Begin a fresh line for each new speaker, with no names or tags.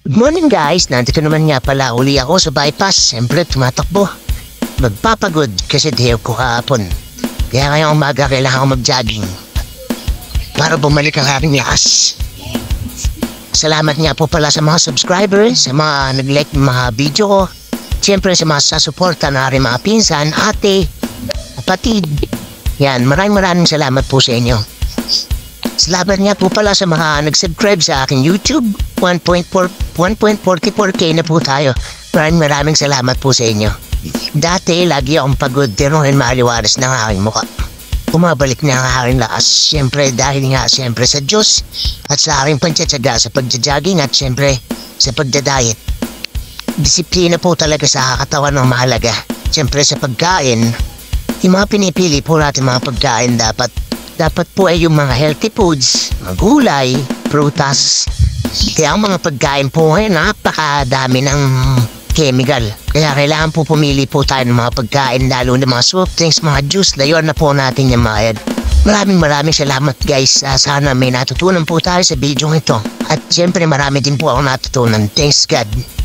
Good morning guys, nandito naman nga pala uli ako sa bypass. Siyempre tumatakbo. Magpapagod kasi diyaw ko kahapon. Kaya ngayong umaga kailangan ko mag-jogging para bumalik ang aking lakas. Salamat nga po pala sa mga subscribers, sa mga nag-like ng mga video ko. Siyempre sa mga sasuporta na rin mga pinsan, ate, kapatid. Yan, maraming salamat po sa inyo. Salamat nga po pala sa mga nag-subscribe sa aking YouTube. 1.44k na po tayo. Maraming salamat po sa inyo. Dati, lagi akong pagod pero rin maliwaras ng aking mukha. Bumabalik na ang aking lakas. Siyempre dahil nga siyempre sa Diyos at sa aking pagtsatsaga sa pagja-jogging at siyempre sa pagda-diet. Disiplina po talaga sa katawan ng mahalaga. Siyempre sa pagkain, yung mga pinipili po natin mga pagkain dapat po ay yung mga healthy foods, mga gulay, prutas. Kaya ang mga pagkain po ngayon napakadami ng chemical. Kaya kailangan po pumili po tayo ng mga pagkain lalo na mga soft drinks, mga juice. Layon na po natin yung mga yan. Maraming salamat guys. Sana may natutunan po tayo sa video ito. At siyempre marami din po ako natutunan. Thanks God.